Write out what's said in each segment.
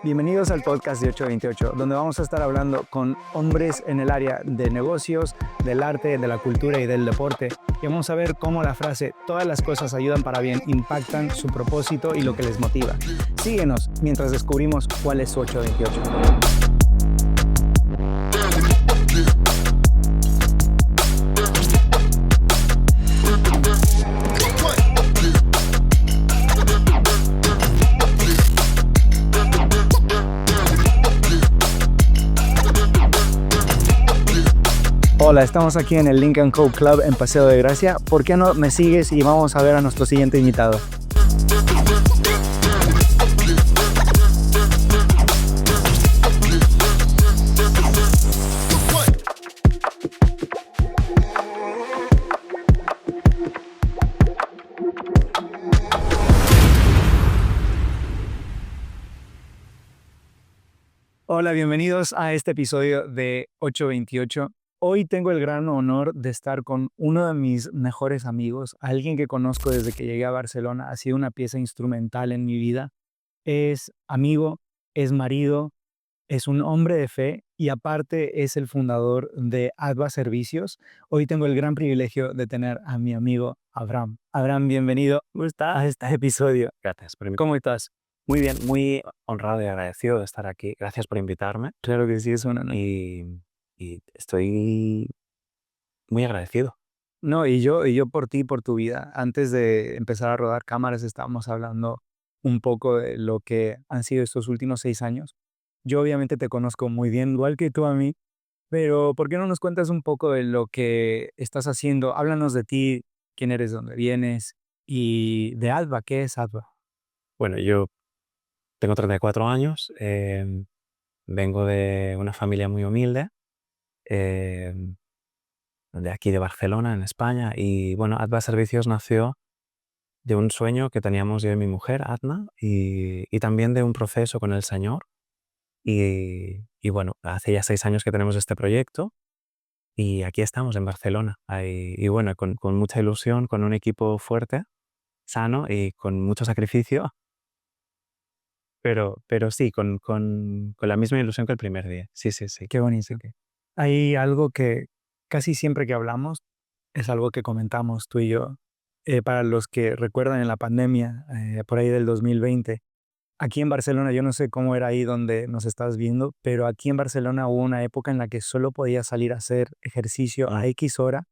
Bienvenidos al podcast de 828, donde vamos a estar hablando con hombres en el área de negocios, del arte, de la cultura y del deporte. Y vamos a ver cómo la frase "todas las cosas ayudan para bien" impactan su propósito y lo que les motiva. Síguenos mientras descubrimos cuál es su 828. Hola, estamos aquí en el Lincoln Co. Club en Paseo de Gracia. ¿Por qué no me sigues y vamos a ver a nuestro siguiente invitado? Hola, bienvenidos a este episodio de 828. Hoy tengo el gran honor de estar con uno de mis mejores amigos, alguien que conozco desde que llegué a Barcelona. Ha sido una pieza instrumental en mi vida. Es amigo, es marido, es un hombre de fe y aparte es el fundador de Adva Servicios. Hoy tengo el gran privilegio de tener a mi amigo Abraham. Abraham, bienvenido a este episodio. Gracias por ¿Cómo estás? Muy bien, muy honrado y agradecido de estar aquí. Gracias por invitarme Claro que sí, es un honor. y estoy muy agradecido. No, y yo por ti, por tu vida. Antes de empezar a rodar cámaras, estábamos hablando un poco de lo que han sido estos últimos 6 años. Yo obviamente te conozco muy bien, igual que tú a mí, pero ¿por qué no nos cuentas un poco de lo que estás haciendo? Háblanos de ti, quién eres, dónde vienes y de Adva. ¿Qué es Adva? Bueno, yo tengo 34 años, vengo de una familia muy humilde, em, de aquí de Barcelona, en España, y bueno, Adva Servicios nació de un sueño que teníamos yo y mi mujer, Adna, y también de un proceso con el Señor. Y bueno, hace ya 6 años que tenemos este proyecto. Y aquí estamos en Barcelona. Y bueno, con mucha ilusión, con un equipo fuerte, sano y con mucho sacrificio, pero sí, con la misma ilusión que el primer día. Sí, sí, sí. Qué bonito. Hay algo que casi siempre que hablamos es algo que comentamos tú y yo. Para los que recuerdan en la pandemia, por ahí del 2020, aquí en Barcelona, yo no sé cómo era ahí donde nos estás viendo, pero aquí en Barcelona hubo una época en la que solo podías salir a hacer ejercicio a X hora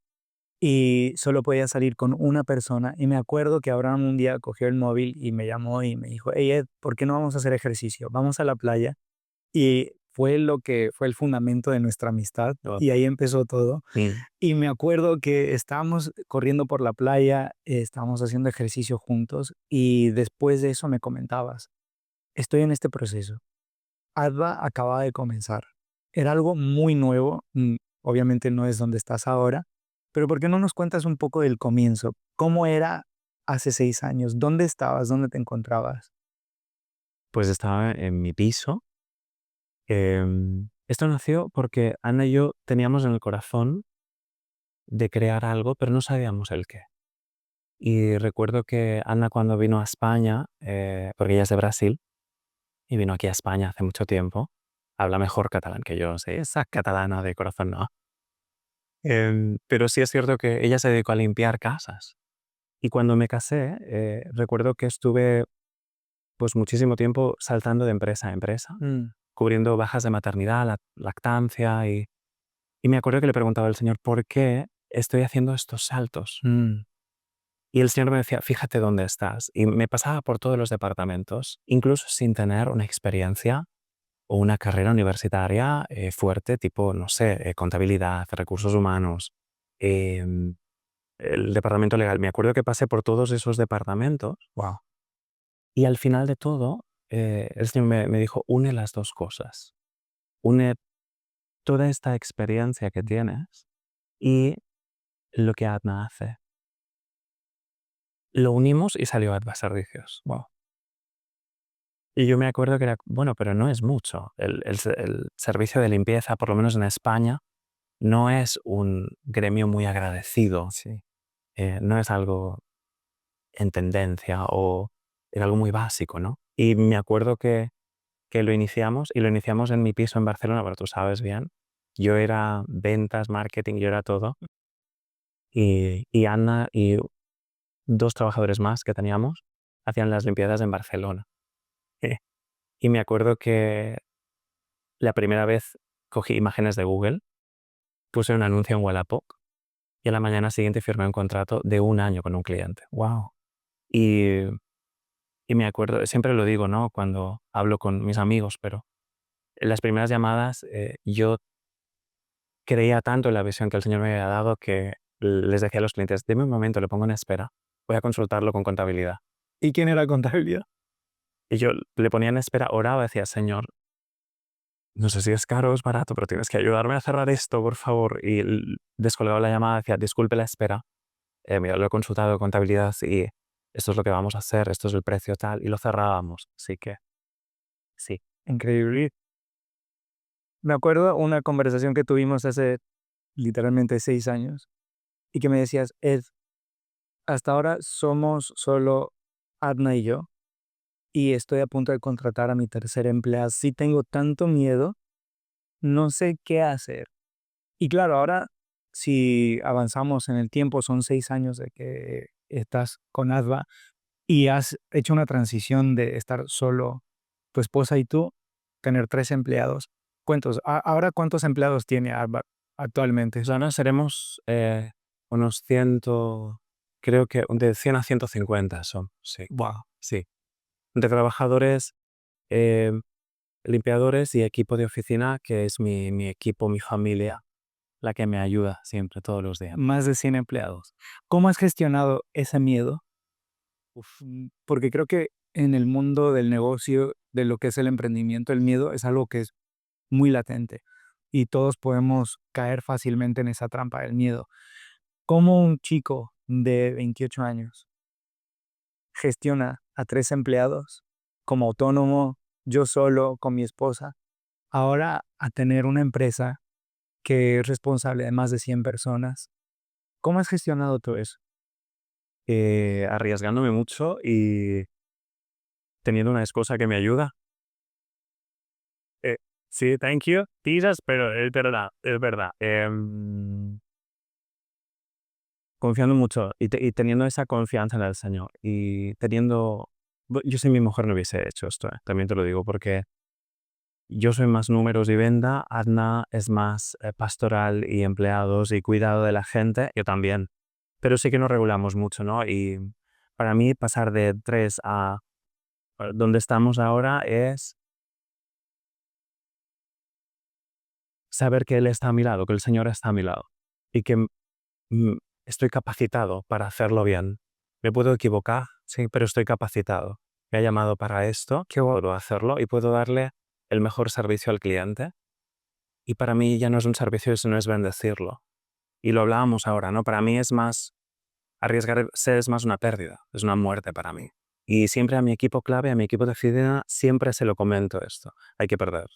y solo podías salir con una persona. Y me acuerdo que Abraham un día cogió el móvil y me llamó y me dijo: "Hey Ed, ¿por qué no vamos a hacer ejercicio? Vamos a la playa". Y fue lo que fue el fundamento de nuestra amistad Oh, y ahí empezó todo. mm. Y me acuerdo que estábamos corriendo por la playa, estábamos haciendo ejercicio juntos y después de eso me comentabas: "Estoy en este proceso. Adva acaba de comenzar". Era algo muy nuevo, obviamente no es donde estás ahora, pero ¿por qué no nos cuentas un poco del comienzo? ¿Cómo era hace 6 años? ¿Dónde estabas? ¿Dónde te encontrabas? Pues estaba en mi piso. Esto nació porque Ana y yo teníamos en el corazón de crear algo, pero no sabíamos el qué. Y recuerdo que Ana, cuando vino a España, porque ella es de Brasil y vino aquí a España hace mucho tiempo, habla mejor catalán que yo, sí, esa catalana de corazón no. Pero sí es cierto que ella se dedicó a limpiar casas. Y cuando me casé, recuerdo que estuve pues muchísimo tiempo saltando de empresa a empresa, Mm, cubriendo bajas de maternidad, lactancia, y me acuerdo que le preguntaba al Señor, ¿por qué estoy haciendo estos saltos? mm, Y el Señor me decía, fíjate dónde estás. Y me pasaba por todos los departamentos, incluso sin tener una experiencia o una carrera universitaria fuerte, tipo, no sé, contabilidad, recursos humanos, em, el departamento legal. Me acuerdo que pasé por todos esos departamentos wow. y al final de todo, el Señor me dijo, une las dos cosas. Une toda esta experiencia que tienes y lo que Adna hace. Lo unimos y salió Adva Servicios. Wow. Y yo me acuerdo que era, bueno, pero no es mucho. El servicio de limpieza, por lo menos en España, no es un gremio muy agradecido. Sí. No es algo en tendencia o es algo muy básico, ¿no? Y me acuerdo que que lo iniciamos y lo iniciamos en mi piso en Barcelona, pero tú sabes bien. Yo era ventas, marketing, yo era todo. Y Anna y 2 trabajadores más que teníamos hacían las limpiezas en Barcelona. Y me acuerdo que la primera vez cogí imágenes de Google, puse un anuncio en Wallapop y a la mañana siguiente firmé un contrato de 1 año con un cliente. Wow. Y, y me acuerdo, siempre lo digo, ¿no? Cuando hablo con mis amigos, pero en las primeras llamadas yo creía tanto en la visión que el Señor me había dado que les decía a los clientes, deme un momento, le pongo en espera, voy a consultarlo con contabilidad. ¿Y quién era contabilidad? Y yo le ponía en espera, oraba, decía, Señor, no sé si es caro o es barato, pero tienes que ayudarme a cerrar esto, por favor. Y descolgaba la llamada, decía, disculpe la espera, mira, lo he consultado con contabilidad y esto es lo que vamos a hacer, esto es el precio tal, y lo cerrábamos. Así que, sí. Increíble. Me acuerdo una conversación que tuvimos hace literalmente 6 años y que me decías, Ed, hasta ahora somos solo Adna y yo y estoy a punto de contratar a mi tercer empleado. Sí tengo tanto miedo, no sé qué hacer. Y claro, ahora si avanzamos en el tiempo, son 6 años de que estás con Adva y has hecho una transición de estar solo tu esposa y tú, tener 3 empleados. Ahora cuántos empleados tiene Adva actualmente? Pues ahora seremos unos 100, creo que de 100 a 150 son, sí. Wow. Sí. De trabajadores, eh, limpiadores y equipo de oficina, que es mi equipo, mi familia, la que me ayuda siempre, todos los días. Más de 100 empleados. ¿Cómo has gestionado ese miedo? Porque creo que en el mundo del negocio, de lo que es el emprendimiento, el miedo es algo que es muy latente y todos podemos caer fácilmente en esa trampa del miedo. ¿Cómo un chico de 28 años gestiona a 3 empleados como autónomo, yo solo, con mi esposa, ahora a tener una empresa que es responsable de más de 100 personas? ¿Cómo has gestionado todo eso? Arriesgándome mucho y teniendo una esposa que me ayuda. Sí, thank you, Jesus, pero es verdad, es verdad. Confiando mucho y teniendo esa confianza en el Señor y teniendo... Yo sin mi mujer no hubiese hecho esto, también te lo digo, porque yo soy más números y venta, Adna es más pastoral y empleados y cuidado de la gente, yo también, pero sí que nos regulamos mucho, ¿no? Y para mí pasar de 3 a donde estamos ahora es saber que Él está a mi lado, que el Señor está a mi lado y que mm, estoy capacitado para hacerlo bien. Me puedo equivocar, sí, pero estoy capacitado. Me ha llamado para esto, Qué puedo hacerlo y puedo darle el mejor servicio al cliente. Y para mí ya no es un servicio, sino es bendecirlo. Y lo hablábamos ahora, ¿no? Para mí es más, arriesgarse es más una pérdida, es una muerte para mí. Y siempre a mi equipo clave, a mi equipo de oficina, siempre se lo comento esto. Hay que perder.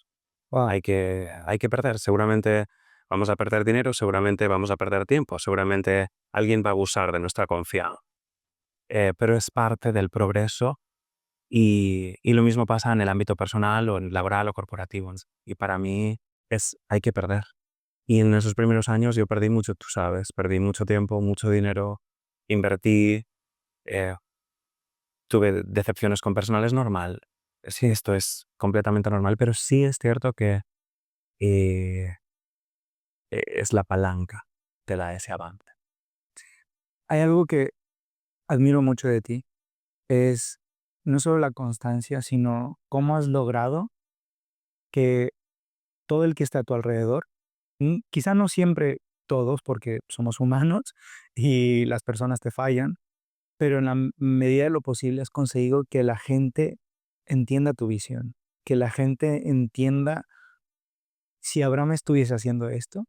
wow. Hay que perder. Seguramente vamos a perder dinero, seguramente vamos a perder tiempo, seguramente alguien va a abusar de nuestra confianza. Pero es parte del progreso y lo mismo pasa en el ámbito personal o en laboral o corporativo. Y para mí hay que perder. Y en esos primeros años yo perdí mucho, tú sabes, perdí mucho tiempo, mucho dinero, invertí, eh, tuve decepciones con personal, es normal. Sí, esto es completamente normal, pero sí es cierto que eh, es la palanca de la ese avance. Hay algo que admiro mucho de ti, es no solo la constancia, sino cómo has logrado que todo el que está a tu alrededor, quizá no siempre todos, porque somos humanos y las personas te fallan, pero en la medida de lo posible has conseguido que la gente entienda tu visión, que la gente entienda, si Abraham estuviese haciendo esto,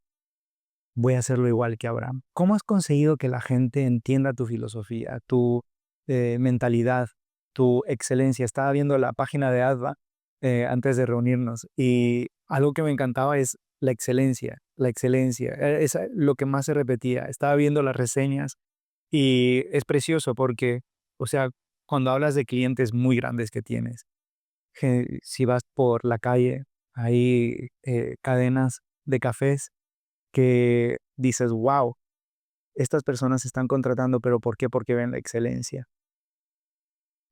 voy a hacerlo igual que Abraham. ¿Cómo has conseguido que la gente entienda tu filosofía, tu mentalidad, tu excelencia? Estaba viendo la página de Adva antes de reunirnos y algo que me encantaba es la excelencia, la excelencia. Es lo que más se repetía. Estaba viendo las reseñas y es precioso porque, o sea, cuando hablas de clientes muy grandes que tienes, Si vas por la calle, hay cadenas de cafés que dices, wow, estas personas se están contratando, pero ¿por qué? Porque ven la excelencia.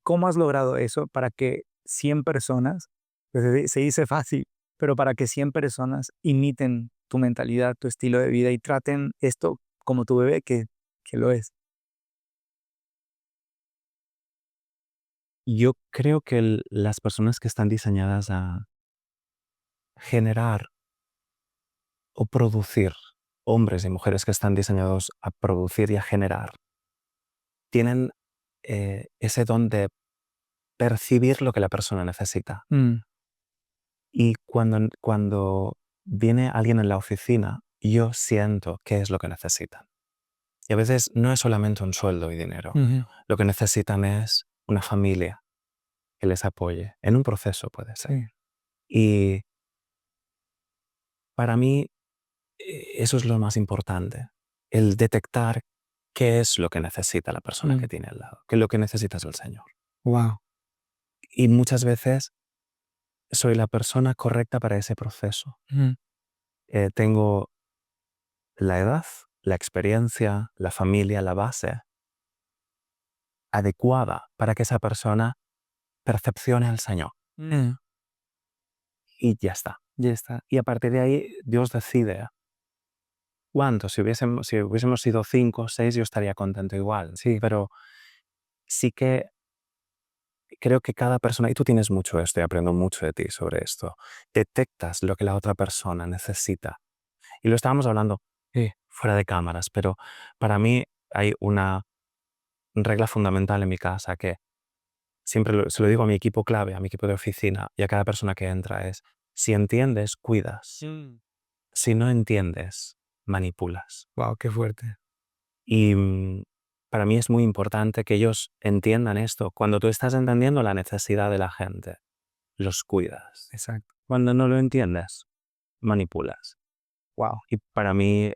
¿Cómo has logrado eso para que 100 personas, pues se dice fácil, pero para que 100 personas imiten tu mentalidad, tu estilo de vida y traten esto como tu bebé que lo es? Yo creo que las personas que están diseñadas a generar o producir, hombres y mujeres que están diseñados a producir y a generar, tienen ese don de percibir lo que la persona necesita. Mm, Y cuando viene alguien en la oficina, yo siento qué es lo que necesitan. Y a veces no es solamente un sueldo y dinero. ujú, Lo que necesitan es una familia que les apoye. En un proceso puede ser. sí, Y para mí eso es lo más importante. El detectar qué es lo que necesita la persona que tiene al lado. Que lo que necesita es el Señor. wow. Y muchas veces soy la persona correcta para ese proceso. Tengo la edad, la experiencia, la familia, la base adecuada para que esa persona percepcione al Señor. Y ya está. Ya está. Y a partir de ahí, Dios decide cuánto. Si hubiésemos sido 5 o 6, yo estaría contento igual. Sí, Pero sí que creo que cada persona, y tú tienes mucho esto y aprendo mucho de ti sobre esto, detectas lo que la otra persona necesita. Y lo estábamos hablando sí. fuera de cámaras, pero para mí hay una regla fundamental en mi casa que siempre se lo digo a mi equipo clave, a mi equipo de oficina y a cada persona que entra es, si entiendes, cuidas. Si no entiendes, manipulas. Wow, qué fuerte. Y para mí es muy importante que ellos entiendan esto. Cuando tú estás entendiendo la necesidad de la gente, los cuidas. Exacto. Cuando no lo entiendes, manipulas. Wow. Y para mí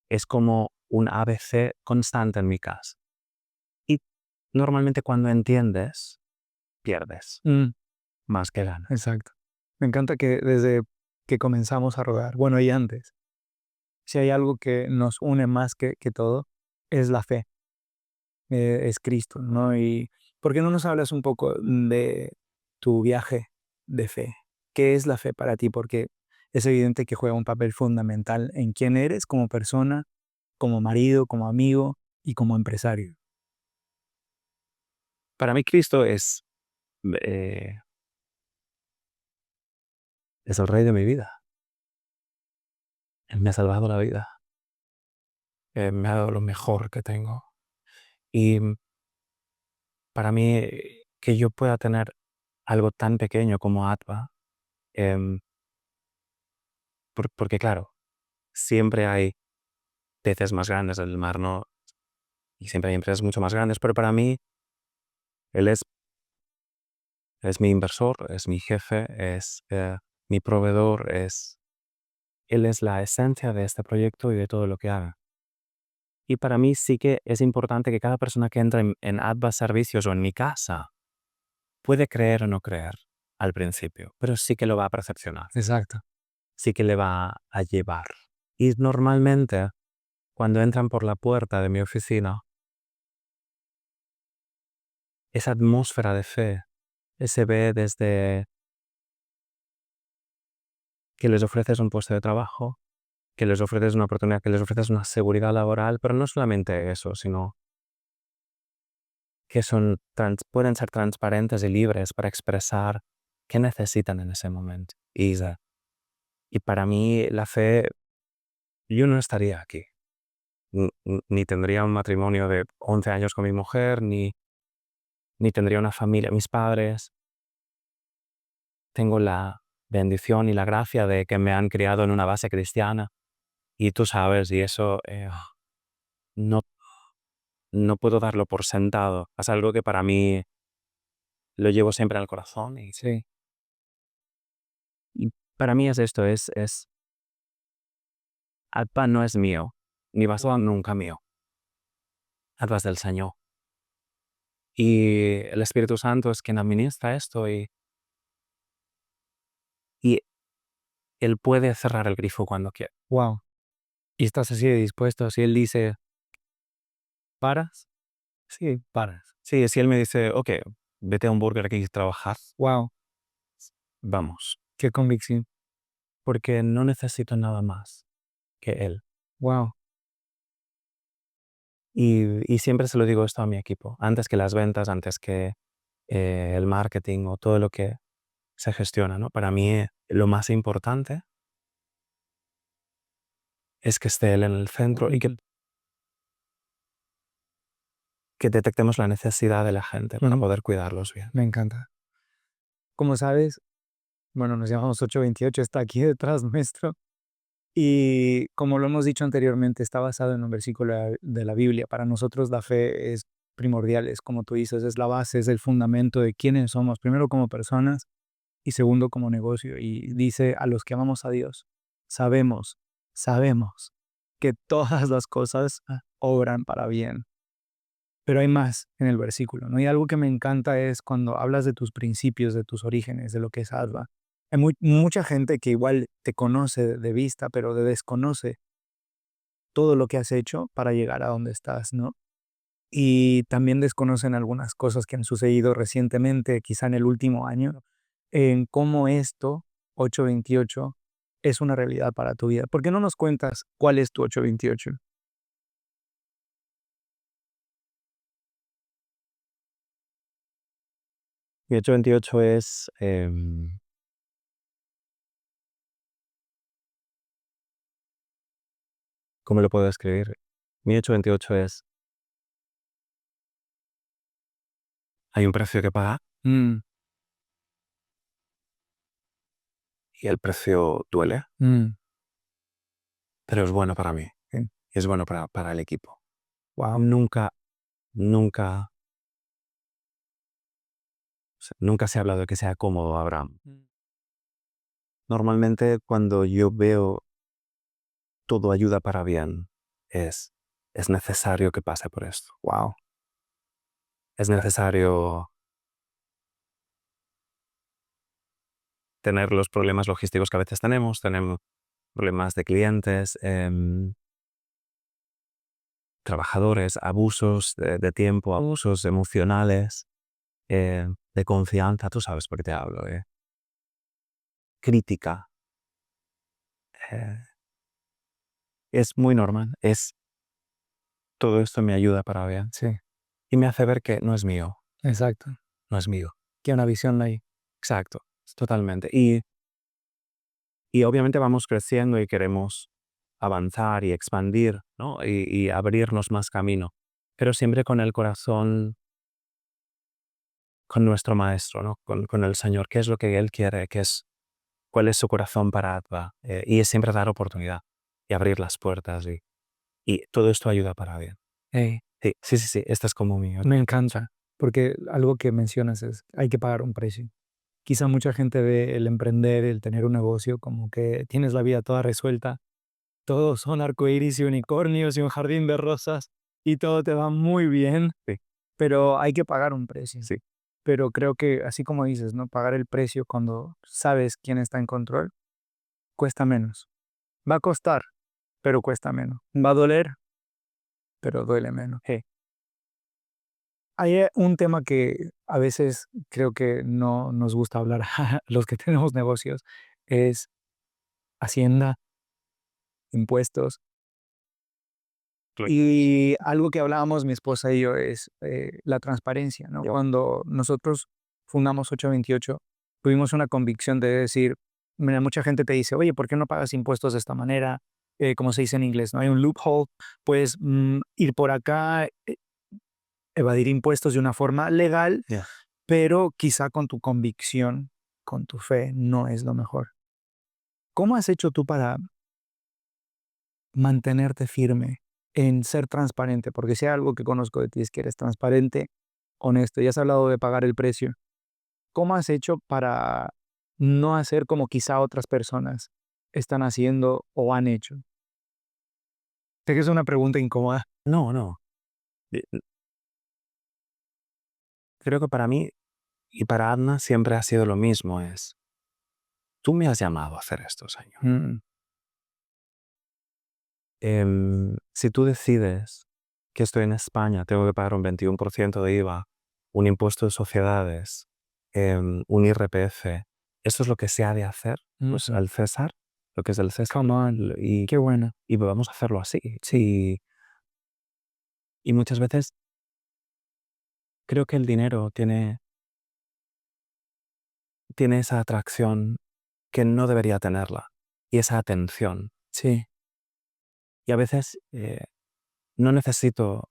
es como un ABC constante en mi casa. Y normalmente cuando entiendes, pierdes más que ganas. Exacto. Me encanta que desde que comenzamos a rodar, bueno, y antes, si hay algo que nos une más que todo, es la fe, es Cristo, ¿no? Y ¿por qué no nos hablas un poco de tu viaje de fe? ¿Qué es la fe para ti? Porque es evidente que juega un papel fundamental en quién eres como persona, como marido, como amigo y como empresario. Para mí Cristo eh, es el rey de mi vida. Él me ha salvado la vida. Me ha dado lo mejor que tengo. Y para mí, que yo pueda tener algo tan pequeño como ATVA, em, porque claro, siempre hay peces más grandes en el mar, ¿no? Y siempre hay empresas mucho más grandes, pero para mí, él es mi inversor, es mi jefe, es mi proveedor, él es la esencia de este proyecto y de todo lo que haga. Y para mí sí que es importante que cada persona que entra en ATVA Servicios o en mi casa puede creer o no creer al principio, pero sí que lo va a percepcionar, Exacto. sí que le va a llevar. Y normalmente, cuando entran por la puerta de mi oficina, esa atmósfera de fe se ve desde que les ofreces un puesto de trabajo, que les ofreces una oportunidad, que les ofreces una seguridad laboral, pero no solamente eso, sino que pueden ser transparentes y libres para expresar qué necesitan en ese momento. Y para mí la fe, yo no estaría aquí. Ni tendría un matrimonio de 11 años con mi mujer, ni tendría una familia, mis padres. Tengo la bendición y la gracia de que me han criado en una base cristiana. Y tú sabes, y eso no, no puedo darlo por sentado. Es algo que para mí lo llevo siempre en el corazón. Sí. Y para mí es esto, Alpa no es mío, ni va a ser nunca mío. Alpa es del Señor. Y el Espíritu Santo es quien administra esto y Él puede cerrar el grifo cuando quiere. Wow. Y estás así de dispuesto. Si él dice, ¿paras? Sí, Paras. sí, si Él me dice, ok, vete a un Burger King a trabajar, Wow. vamos, Qué convicción. porque no necesito nada más que Él. Wow. Y siempre se lo digo esto a mi equipo, antes que las ventas, antes que el marketing o todo lo que se gestiona, ¿no? Para mí lo más importante es que esté Él en el centro y que detectemos la necesidad de la gente para poder cuidarlos bien. Me encanta. Como sabes, bueno, nos llamamos 828, está aquí detrás nuestro. Y como lo hemos dicho anteriormente, está basado en un versículo de la Biblia. Para nosotros la fe es primordial, es como tú dices, es la base, es el fundamento de quiénes somos, primero como personas y segundo como negocio. Y dice, a los que amamos a Dios, sabemos que todas las cosas obran para bien. Pero hay más en el versículo, ¿no? Y algo que me encanta es cuando hablas de tus principios, de tus orígenes, de lo que es Adva. Hay mucha gente que igual te conoce de vista, pero desconoce todo lo que has hecho para llegar a donde estás, ¿no? Y también desconocen algunas cosas que han sucedido recientemente, quizá en el último año, en cómo esto, 828, es una realidad para tu vida. ¿Por qué no nos cuentas cuál es tu 828? Mi 828 es, ¿cómo lo puedo describir? Mi 828 es, hay un precio que pagar Mm, y el precio duele, pero es bueno para mí sí. y es bueno para el equipo. Wow. Nunca, nunca, nunca se ha hablado de que sea cómodo, Abraham. Normalmente cuando yo veo todo ayuda para bien, es necesario que pase por esto. Wow. Es necesario tener los problemas logísticos que a veces tenemos problemas de clientes, trabajadores, abusos de tiempo, abusos emocionales, de confianza, tú sabes por qué te hablo, crítica. eh, es muy normal, todo esto me ayuda para bien Sí, y me hace ver que no es mío, exacto. no es mío. Que una visión ahí. Exacto, totalmente. Y obviamente vamos creciendo y queremos avanzar y expandir, ¿no? Y abrirnos más camino, pero siempre con el corazón, con nuestro maestro, ¿no? Con el Señor, qué es lo que Él quiere, cuál es su corazón para Adva, y es siempre dar oportunidad y abrir las puertas y todo esto ayuda para bien. Ey, Sí, sí, sí, sí, esta es como mi... me encanta, porque algo que mencionas es, hay que pagar un precio. Quizá mucha gente ve el emprender, el tener un negocio como que tienes la vida toda resuelta, todos son arcoíris y unicornios y un jardín de rosas y todo te va muy bien, Sí, pero hay que pagar un precio. sí, Pero creo que así como dices, ¿no? Pagar el precio cuando sabes quién está en control cuesta menos. Va a costar, pero cuesta menos. Va a doler, pero duele menos. hey, Hay un tema que a veces creo que no nos gusta hablar a los que tenemos negocios, es Hacienda, impuestos. claro, Y algo que hablábamos mi esposa y yo es la transparencia, ¿no? Cuando nosotros fundamos 828, tuvimos una convicción de decir, mira, mucha gente te dice, oye, ¿por qué no pagas impuestos de esta manera? Como se dice en inglés, ¿no? Hay un loophole, puedes ir por acá, evadir impuestos de una forma legal, yeah. pero quizá con tu convicción, con tu fe, no es lo mejor. ¿Cómo has hecho tú para mantenerte firme en ser transparente? Porque si hay algo que conozco de ti es que eres transparente, honesto, y has hablado de pagar el precio. ¿Cómo has hecho para no hacer como quizá otras personas están haciendo o han hecho? Sé que es una pregunta incómoda. No, no. creo que para mí y para Adna siempre ha sido lo mismo, es, tú me has llamado a hacer esto, Señor. Mm, Si tú decides que estoy en España, tengo que pagar un 21% de IVA, un impuesto de sociedades, un IRPF, eso es lo que se ha de hacer, pues ujú. al César, lo que es del César, Come on, qué bueno. y vamos a hacerlo así. Sí, Y muchas veces creo que el dinero tiene esa atracción que no debería tenerla, y esa atención. sí, Y a veces no necesito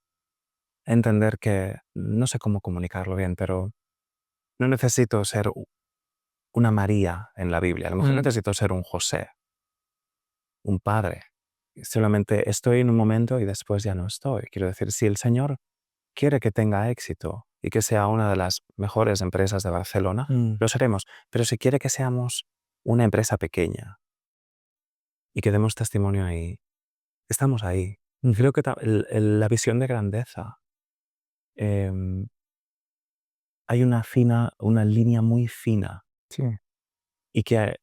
entender que, no sé cómo comunicarlo bien, pero no necesito ser una María en la Biblia. A lo mejor mm, necesito ser un José, un padre. Solamente estoy en un momento y después ya no estoy. Quiero decir, si el Señor quiere que tenga éxito y que sea una de las mejores empresas de Barcelona, mm, lo seremos. Pero si quiere que seamos una empresa pequeña y que demos testimonio ahí, estamos ahí. Creo que la visión de grandeza, em, hay una línea muy fina sí, y que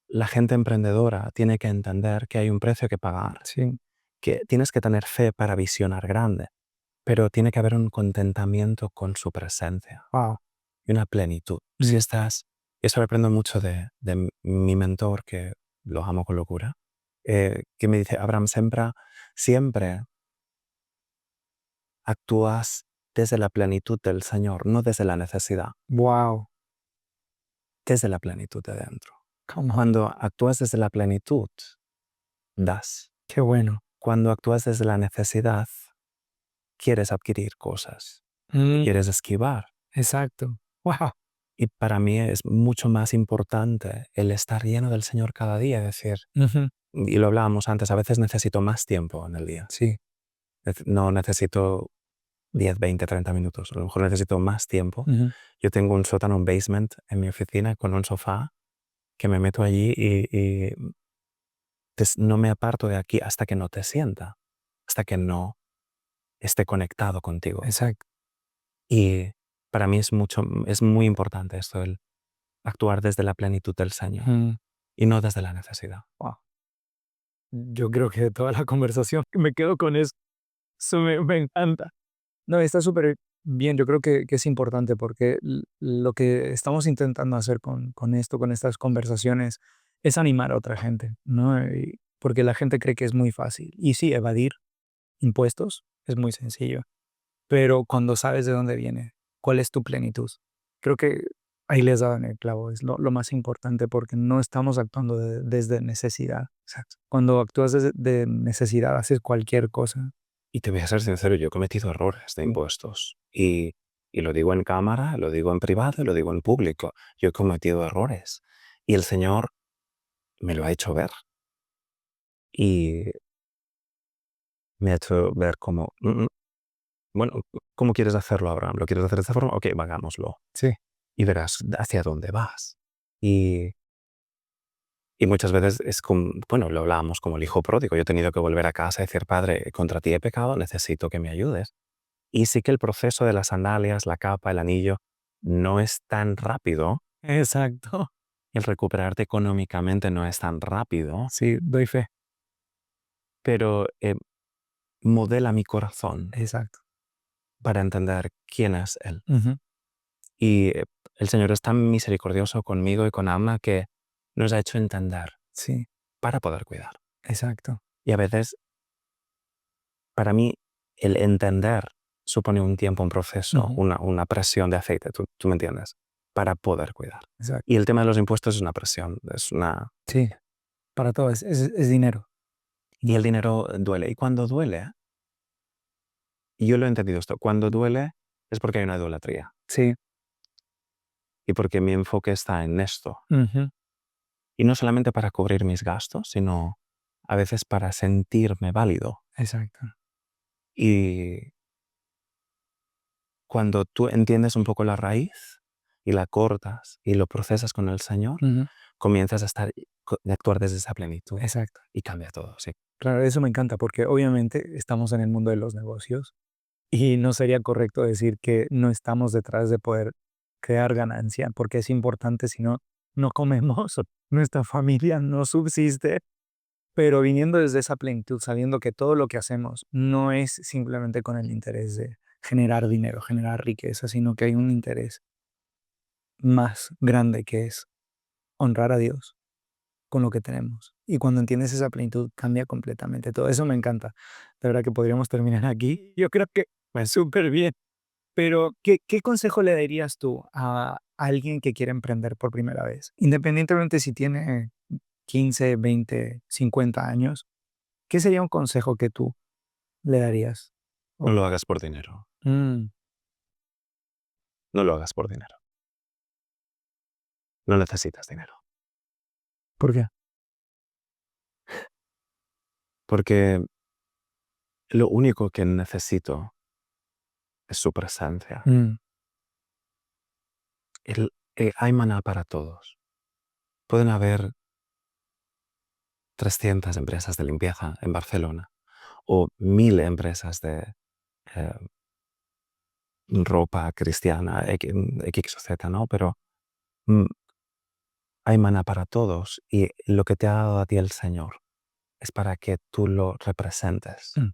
la gente emprendedora tiene que entender que hay un precio que pagar, sí, que tienes que tener fe para visionar grande, pero tiene que haber un contentamiento con su presencia wow. y una plenitud. Si Mm, estás, eso lo aprendo mucho de mi mentor, que lo amo con locura, que me dice, Abraham, siempre actúas desde la plenitud del Señor, no desde la necesidad, wow, desde la plenitud de dentro. come on, Cuando actúas desde la plenitud, das. qué bueno. Cuando actúas desde la necesidad, quieres adquirir cosas y Mm, quieres esquivar. exacto. Wow. Y para mí es mucho más importante el estar lleno del Señor cada día, es decir, Ujú, y lo hablábamos antes, a veces necesito más tiempo en el día. sí, No necesito 10, 20, 30 minutos, a lo mejor necesito más tiempo. ujú, Yo tengo un sótano, un basement en mi oficina con un sofá que me meto allí y no me aparto de aquí hasta que no te sienta, hasta que no esté conectado contigo. exacto. Y para mí es muy importante esto, el actuar desde la plenitud del Señor Mm, y no desde la necesidad. wow. Yo creo que de toda la conversación me quedo con eso. Eso me encanta. No, está súper bien. Yo creo que es importante porque lo que estamos intentando hacer con esto, con estas conversaciones, es animar a otra gente, ¿no? Porque la gente cree que es muy fácil. Y sí, evadir impuestos es muy sencillo, pero cuando sabes de dónde viene, cuál es tu plenitud, creo que ahí les daban el clavo, es lo más importante porque no estamos actuando desde necesidad. Exacto. Cuando actúas desde de necesidad, haces cualquier cosa. Y te voy a ser sincero, yo he cometido errores de Sí, impuestos y lo digo en cámara, lo digo en privado y lo digo en público. Yo he cometido errores y el Señor me lo ha hecho ver y me ha hecho ver como, bueno, ¿cómo quieres hacerlo, Abraham? ¿Lo quieres hacer de esta forma? Ok, hagámoslo. sí, Y verás hacia dónde vas. Y, y muchas veces es como, bueno, lo hablábamos como el hijo pródigo. Yo he tenido que volver a casa y decir, Padre, contra ti he pecado, necesito que me ayudes. Y sí que el proceso de las sandalias, la capa, el anillo, no es tan rápido. exacto. El recuperarte económicamente no es tan rápido, Sí, doy fe. pero modela mi corazón Exacto. para entender quién es Él. Ujú. Y el Señor es tan misericordioso conmigo y con Alma que nos ha hecho entender Sí, para poder cuidar. exacto. Y a veces, para mí, el entender supone un tiempo, un proceso, Ujú. una presión de aceite, tú me entiendes, para poder cuidar. Exacto. Y el tema de los impuestos es una presión, Sí, para todo es dinero. y Mm, el dinero duele. Y cuando duele, yo lo he entendido esto, cuando duele es porque hay una idolatría sí, y porque mi enfoque está en esto. ujú, Y no solamente para cubrir mis gastos, sino a veces para sentirme válido. exacto. Y cuando tú entiendes un poco la raíz y la cortas y lo procesas con el Señor, Ujú, comienzas a actuar desde esa plenitud exacto. y cambia todo, sí. Claro, eso me encanta porque obviamente estamos en el mundo de los negocios Y no sería correcto decir que no estamos detrás de poder crear ganancia, porque es importante, si no, no comemos, nuestra familia no subsiste, pero viniendo desde esa plenitud, sabiendo que todo lo que hacemos no es simplemente con el interés de generar dinero, generar riqueza, sino que hay un interés más grande que es honrar a Dios con lo que tenemos. Y cuando entiendes esa plenitud, cambia completamente todo. Eso me encanta. De verdad que podríamos terminar aquí. Yo creo que fue súper bien. Pero, ¿qué consejo le darías tú a alguien que quiere emprender por primera vez? Independientemente si tiene 15, 20, 50 años, ¿qué sería un consejo que tú le darías? No O lo hagas por dinero. mm, No lo hagas por dinero. No necesitas dinero. ¿por qué? Porque lo único que necesito es su presencia. Mm, Hay maná para todos. Pueden haber 300 empresas de limpieza en Barcelona o 1000 empresas de eh, ropa cristiana, X o Z, ¿no? Pero mm, hay maná para todos y lo que te ha dado a ti el Señor es para que tú lo representes. mm,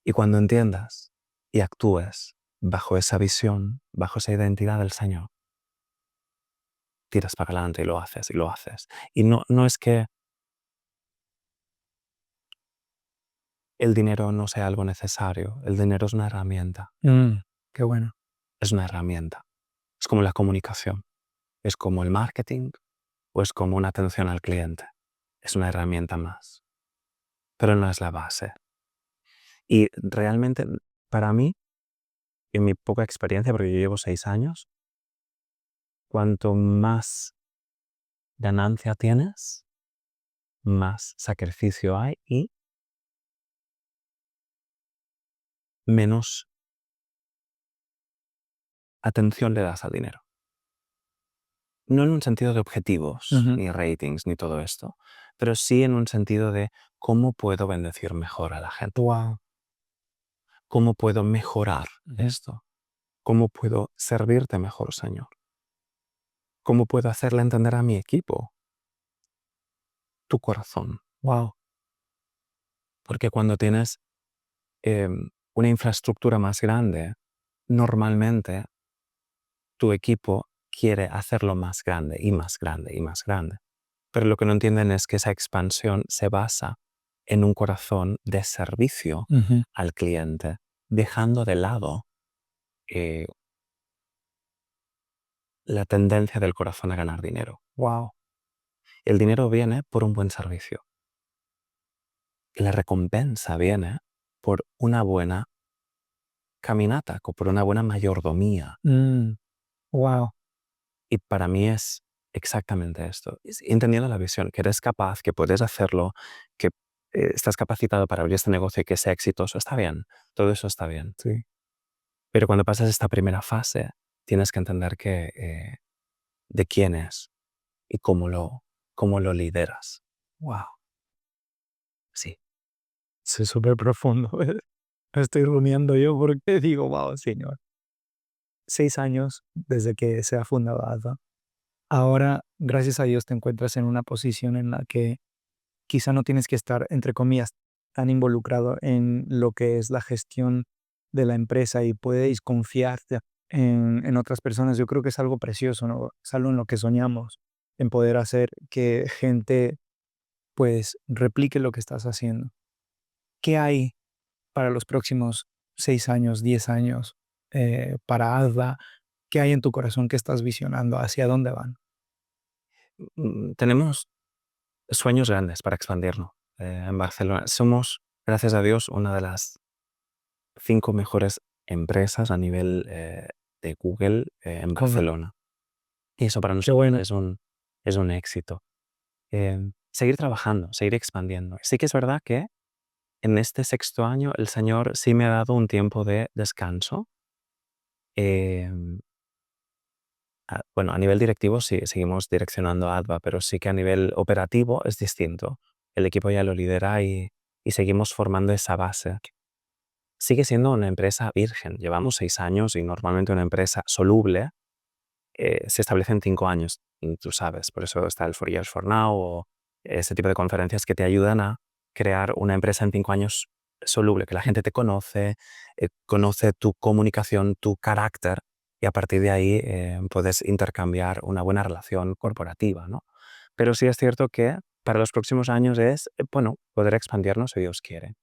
Y cuando entiendas y actúes bajo esa visión, bajo esa identidad del Señor, tiras para adelante y lo haces y lo haces. Y no es que el dinero no sea algo necesario, el dinero es una herramienta, mm, qué bueno. es una herramienta. Es como la comunicación, es como el marketing o es como una atención al cliente. Es una herramienta más, pero no es la base. Y realmente, para mí, en mi poca experiencia, porque yo llevo 6 años, cuanto más ganancia tienes, más sacrificio hay y menos atención le das al dinero. No en un sentido de objetivos, Ujú. ni ratings, ni todo esto, pero sí en un sentido de cómo puedo bendecir mejor a la gente, Wow. cómo puedo mejorar Ujú. esto, cómo puedo servirte mejor, Señor, cómo puedo hacerle entender a mi equipo tu corazón. Wow. Porque cuando tienes una infraestructura más grande, normalmente tu equipo quiere hacerlo más grande y más grande y más grande. Pero lo que no entienden es que esa expansión se basa en un corazón de servicio Ujú. al cliente, dejando de lado eh, la tendencia del corazón a ganar dinero. Wow. El dinero viene por un buen servicio y la recompensa viene por una buena caminata, por una buena mayordomía. Mm, wow. Y para mí es exactamente esto. Entendiendo la visión, que eres capaz, que puedes hacerlo, que estás capacitado para abrir este negocio y que sea exitoso, está bien. Todo eso está bien. Sí. Pero cuando pasas esta primera fase, tienes que entender que, de quién es y cómo lo lideras. Wow. Sí. Sí, súper profundo. Estoy rumiando yo porque digo, wow, señor. 6 años desde que se ha fundado ADA. Ahora, gracias a Dios, te encuentras en una posición en la que quizá no tienes que estar, entre comillas, tan involucrado en lo que es la gestión de la empresa y puedes confiar en otras personas. Yo creo que es algo precioso, ¿no? Es algo en lo que soñamos, en poder hacer que gente, pues, replique lo que estás haciendo. ¿Qué hay para los próximos 6 años, 10 años, para ADVA? ¿Qué hay en tu corazón que estás visionando? ¿Hacia dónde van? Tenemos sueños grandes para expandirnos en Barcelona. Somos, gracias a Dios, una de las 5 mejores empresas a nivel de Google en Corre Barcelona. Y eso para Qué nosotros bueno. es un éxito. Seguir trabajando, seguir expandiendo. Sí que es verdad que en este 6.º año el Señor sí me ha dado un tiempo de descanso. Em, bueno, a nivel directivo sí, seguimos direccionando a ADVA, pero sí que a nivel operativo es distinto. El equipo ya lo lidera y seguimos formando esa base. sigue siendo una empresa virgen. Llevamos 6 años y normalmente una empresa soluble se establece en 5 años, y tú sabes, por eso está el 4 Years for Now o ese tipo de conferencias que te ayudan a crear una empresa en 5 años soluble, que la gente te conoce, conoce tu comunicación, tu carácter, y a partir de ahí puedes intercambiar una buena relación corporativa, ¿no? Pero sí es cierto que para los próximos años es, bueno, poder expandirnos si Dios quiere.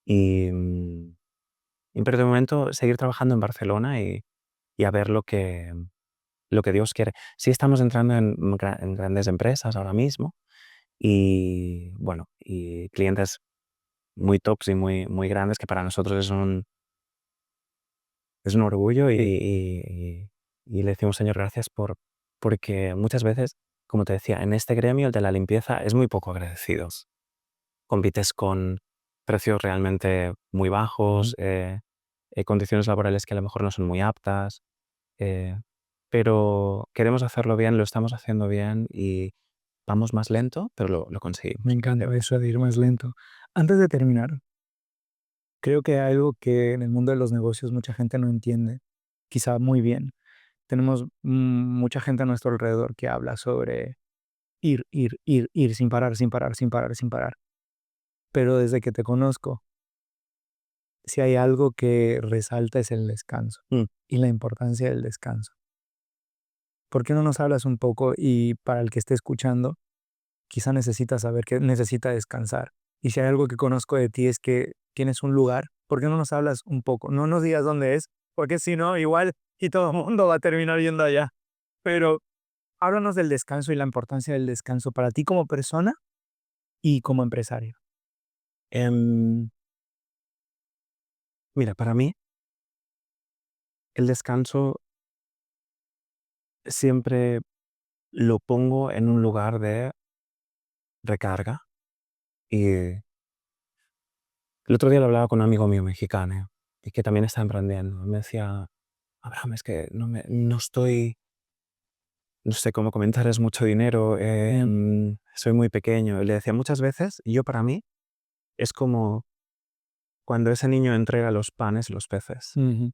Y, pero de momento seguir trabajando en Barcelona y a ver lo que Dios quiere. Sí estamos entrando en grandes empresas ahora mismo y, bueno, y clientes muy tops y muy grandes que para nosotros es un orgullo y le decimos, Señor, gracias porque muchas veces, como te decía, en este gremio, el de la limpieza, es muy poco agradecidos. Compites con precios realmente muy bajos, condiciones laborales que a lo mejor no son muy aptas, eh, pero queremos hacerlo bien, lo estamos haciendo bien y vamos más lento, pero lo conseguimos. Me encanta eso de ir más lento. Antes de terminar, creo que hay algo que en el mundo de los negocios mucha gente no entiende, quizá muy bien. Tenemos mucha gente a nuestro alrededor que habla sobre ir sin parar, sin parar, sin parar, sin parar. Pero desde que te conozco, si hay algo que resalta es el descanso Mm. y la importancia del descanso. ¿Por qué no nos hablas un poco? Y para el que esté escuchando, quizá necesita saber que necesita descansar. Y si hay algo que conozco de ti es que tienes un lugar, ¿por qué no nos hablas un poco? No nos digas dónde es, porque si no, igual y todo el mundo va a terminar yendo allá. Pero háblanos del descanso y la importancia del descanso para ti como persona y como empresario. Em, Mira, para mí el descanso siempre lo pongo en un lugar de recarga. Y el otro día lo hablaba con un amigo mío mexicano y que también está emprendiendo. Me decía, Abraham, es que no estoy, no sé cómo comentar, es mucho dinero, soy muy pequeño. Y le decía, muchas veces, yo para mí, es como cuando ese niño entrega los panes y los peces Ujú.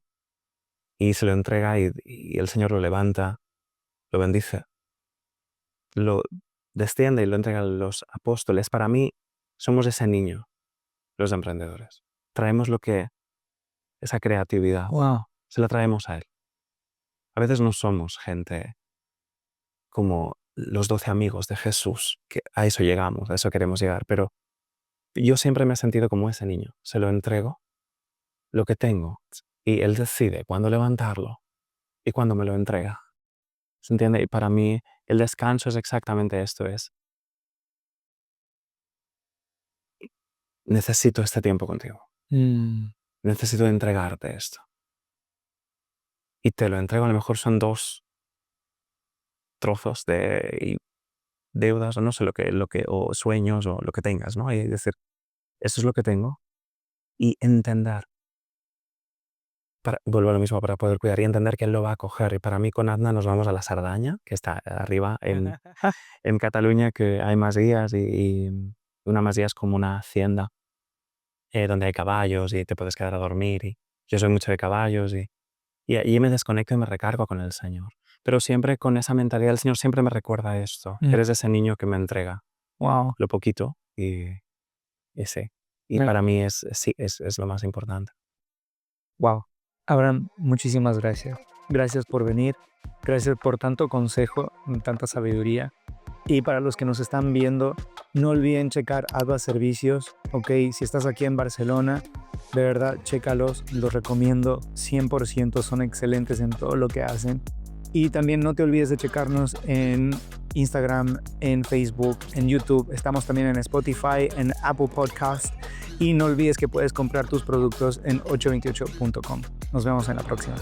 y se lo entrega y el Señor lo levanta, lo bendice, lo desciende y lo entrega a los apóstoles. Para mí, somos ese niño, los emprendedores. Traemos esa creatividad, Wow. se la traemos a Él. A veces no somos gente como los 12 amigos de Jesús, que a eso llegamos, a eso queremos llegar, pero yo siempre me he sentido como ese niño. Se lo entrego, lo que tengo, y Él decide cuándo levantarlo y cuándo me lo entrega. ¿Se entiende? Y para mí el descanso es exactamente esto, es necesito este tiempo contigo, Mm, necesito entregarte esto. Y te lo entrego, a lo mejor son 2 trozos de deudas o no sé o sueños o lo que tengas, ¿no? Y decir, esto es lo que tengo y entender, vuelvo a lo mismo, para poder cuidar y entender que Él lo va a coger. Y para mí con Adna nos vamos a la Sardaña, que está arriba en Cataluña, que hay masías y una masía es como una hacienda donde hay caballos y te puedes quedar a dormir. Y yo soy mucho de caballos y allí me desconecto y me recargo con el Señor. Pero siempre con esa mentalidad, el Señor siempre me recuerda esto. Eres ese niño que me entrega wow. lo poquito y sí. Y para mí es lo más importante. Wow. Abraham, muchísimas gracias. Gracias por venir. Gracias por tanto consejo, tanta sabiduría. Y para los que nos están viendo, no olviden checar Alba Servicios. Ok, si estás aquí en Barcelona, de verdad, chécalos. Los recomiendo 100%. Son excelentes en todo lo que hacen. Y también no te olvides de checarnos en Instagram, en Facebook, en YouTube. Estamos también en Spotify, en Apple Podcast. Y no olvides que puedes comprar tus productos en 828.com. Nos vemos en la próxima.